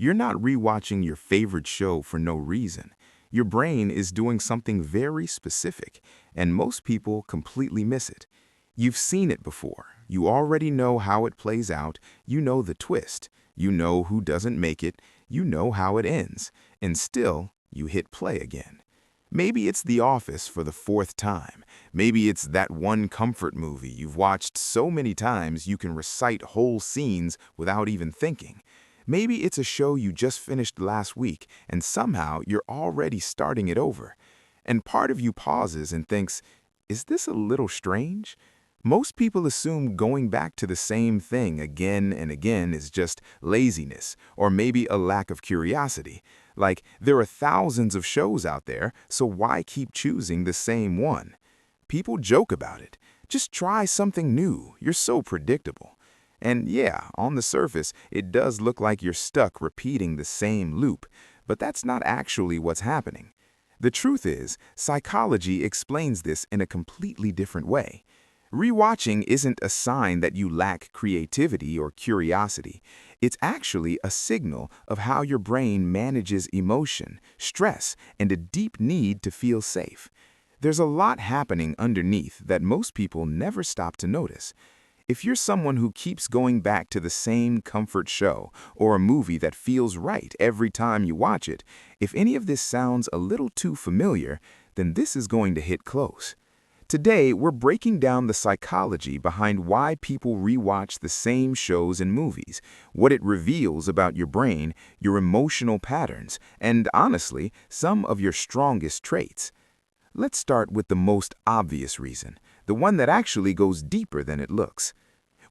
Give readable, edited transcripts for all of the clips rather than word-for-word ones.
You're not rewatching your favorite show for no reason. Your brain is doing something very specific, and most people completely miss it. You've seen it before. You already know how it plays out. You know the twist. You know who doesn't make it. You know how it ends. And still, you hit play again. Maybe it's The Office for the fourth time. Maybe it's that one comfort movie you've watched so many times you can recite whole scenes without even thinking. Maybe it's a show you just finished last week and somehow you're already starting it over. And part of you pauses and thinks, is this a little strange? Most people assume going back to the same thing again and again is just laziness or maybe a lack of curiosity. Like, there are thousands of shows out there, so why keep choosing the same one? People joke about it. Just try something new. You're so predictable. And yeah, on the surface, it does look like you're stuck repeating the same loop, but that's not actually what's happening. The truth is, psychology explains this in a completely different way. Rewatching isn't a sign that you lack creativity or curiosity. It's actually a signal of how your brain manages emotion, stress, and a deep need to feel safe. There's a lot happening underneath that most people never stop to notice. If you're someone who keeps going back to the same comfort show or a movie that feels right every time you watch it, if any of this sounds a little too familiar, then this is going to hit close. Today, we're breaking down the psychology behind why people rewatch the same shows and movies, what it reveals about your brain, your emotional patterns, and honestly, some of your strongest traits. Let's start with the most obvious reason, the one that actually goes deeper than it looks.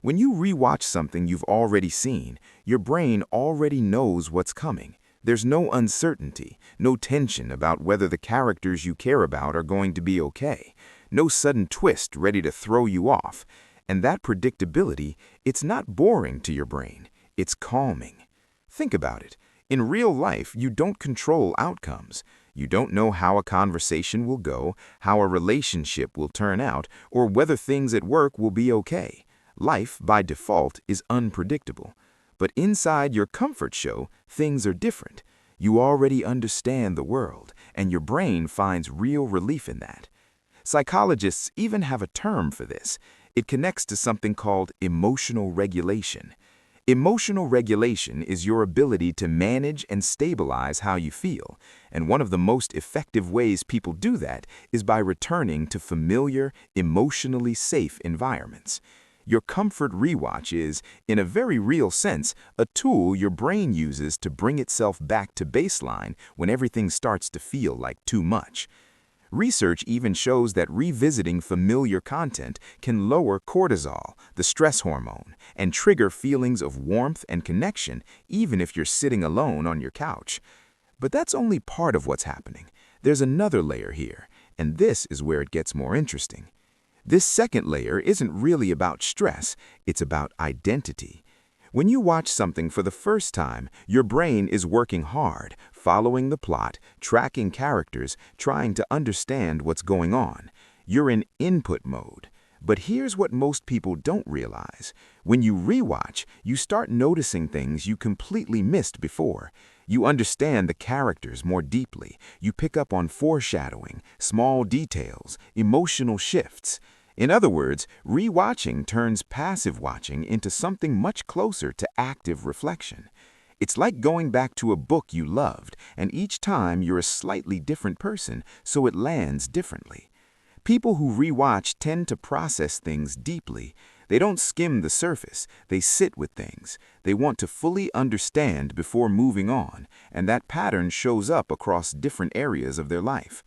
When you rewatch something you've already seen, your brain already knows what's coming. There's no uncertainty, no tension about whether the characters you care about are going to be okay. No sudden twist ready to throw you off. And that predictability, it's not boring to your brain. It's calming. Think about it. In real life, you don't control outcomes. You don't know how a conversation will go, how a relationship will turn out, or whether things at work will be okay. Life, by default, is unpredictable. But inside your comfort show, things are different. You already understand the world, and your brain finds real relief in that. Psychologists even have a term for this. It connects to something called emotional regulation. Emotional regulation is your ability to manage and stabilize how you feel, and one of the most effective ways people do that is by returning to familiar, emotionally safe environments. Your comfort rewatch is, in a very real sense, a tool your brain uses to bring itself back to baseline when everything starts to feel like too much. Research even shows that revisiting familiar content can lower cortisol, the stress hormone, and trigger feelings of warmth and connection even if you're sitting alone on your couch. But that's only part of what's happening. There's another layer here, and this is where it gets more interesting. This second layer isn't really about stress, it's about identity. When you watch something for the first time, your brain is working hard, following the plot, tracking characters, trying to understand what's going on. You're in input mode. But here's what most people don't realize. When you rewatch, you start noticing things you completely missed before. You understand the characters more deeply. You pick up on foreshadowing, small details, emotional shifts. In other words, rewatching turns passive watching into something much closer to active reflection. It's like going back to a book you loved, and each time you're a slightly different person, so it lands differently. People who rewatch tend to process things deeply. They don't skim the surface, they sit with things. They want to fully understand before moving on, and that pattern shows up across different areas of their life.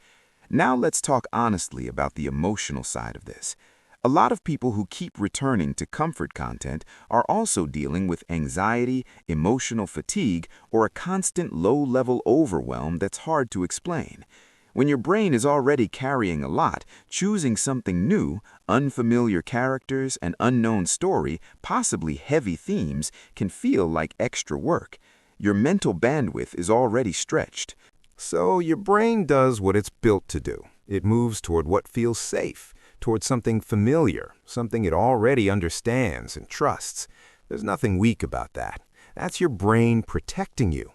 Now let's talk honestly about the emotional side of this. A lot of people who keep returning to comfort content are also dealing with anxiety, emotional fatigue, or a constant low-level overwhelm that's hard to explain. When your brain is already carrying a lot, choosing something new, unfamiliar characters, an unknown story, possibly heavy themes, can feel like extra work. Your mental bandwidth is already stretched. So your brain does what it's built to do. It moves toward what feels safe, toward something familiar, something it already understands and trusts. There's nothing weak about that. That's your brain protecting you.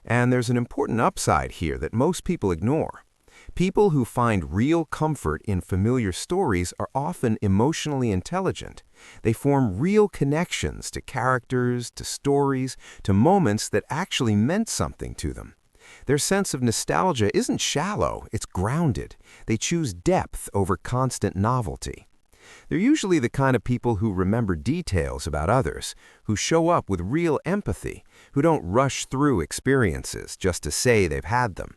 And there's an important upside here that most people ignore. People who find real comfort in familiar stories are often emotionally intelligent. They form real connections to characters, to stories, to moments that actually meant something to them. Their sense of nostalgia isn't shallow, it's grounded. They choose depth over constant novelty. They're usually the kind of people who remember details about others, who show up with real empathy, who don't rush through experiences just to say they've had them.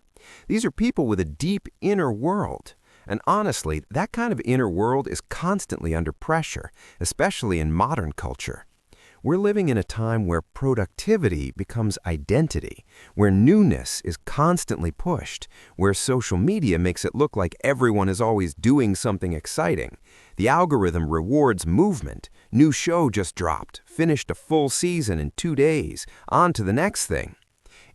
These are people with a deep inner world. And honestly, that kind of inner world is constantly under pressure, especially in modern culture. We're living in a time where productivity becomes identity, where newness is constantly pushed, where social media makes it look like everyone is always doing something exciting. The algorithm rewards movement. New show just dropped, finished a full season in 2 days, on to the next thing.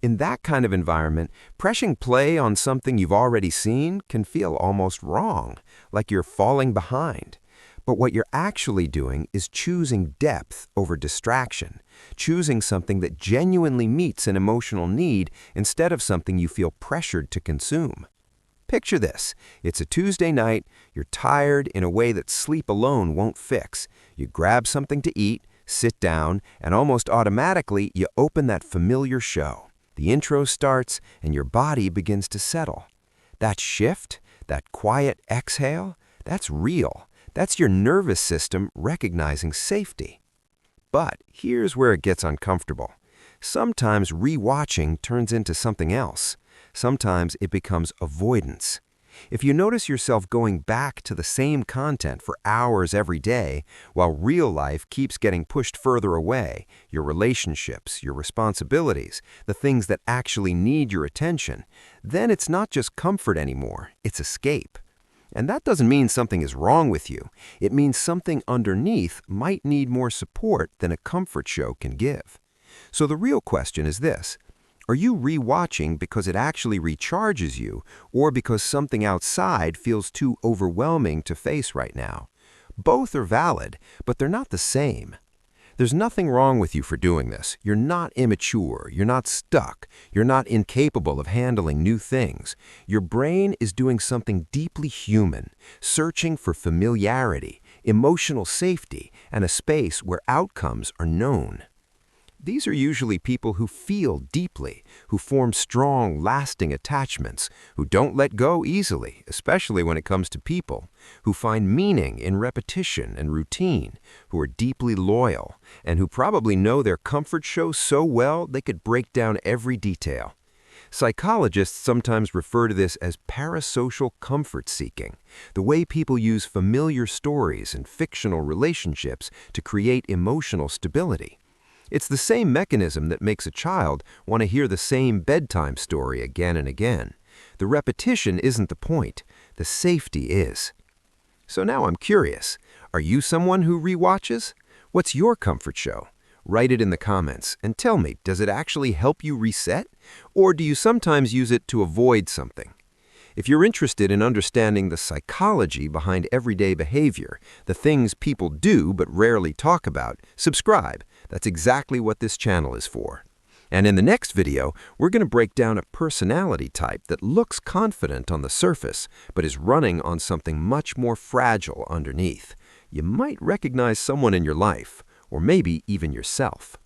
In that kind of environment, pressing play on something you've already seen can feel almost wrong, like you're falling behind. But what you're actually doing is choosing depth over distraction, choosing something that genuinely meets an emotional need instead of something you feel pressured to consume. Picture this. It's a Tuesday night, you're tired in a way that sleep alone won't fix. You grab something to eat, sit down, and almost automatically you open that familiar show. The intro starts, and your body begins to settle. That shift, that quiet exhale, that's real. That's your nervous system recognizing safety. But here's where it gets uncomfortable. Sometimes rewatching turns into something else. Sometimes it becomes avoidance. If you notice yourself going back to the same content for hours every day, while real life keeps getting pushed further away, your relationships, your responsibilities, the things that actually need your attention, then it's not just comfort anymore, it's escape. And that doesn't mean something is wrong with you. It means something underneath might need more support than a comfort show can give. So the real question is this: are you rewatching because it actually recharges you, or because something outside feels too overwhelming to face right now? Both are valid, but they're not the same. There's nothing wrong with you for doing this. You're not immature. You're not stuck. You're not incapable of handling new things. Your brain is doing something deeply human, searching for familiarity, emotional safety, and a space where outcomes are known. These are usually people who feel deeply, who form strong, lasting attachments, who don't let go easily, especially when it comes to people, who find meaning in repetition and routine, who are deeply loyal, and who probably know their comfort show so well they could break down every detail. Psychologists sometimes refer to this as parasocial comfort seeking, the way people use familiar stories and fictional relationships to create emotional stability. It's the same mechanism that makes a child want to hear the same bedtime story again and again. The repetition isn't the point. The safety is. So now I'm curious. Are you someone who rewatches? What's your comfort show? Write it in the comments and tell me, does it actually help you reset? Or do you sometimes use it to avoid something? If you're interested in understanding the psychology behind everyday behavior, the things people do but rarely talk about, subscribe. That's exactly what this channel is for. And in the next video, we're going to break down a personality type that looks confident on the surface, but is running on something much more fragile underneath. You might recognize someone in your life, or maybe even yourself.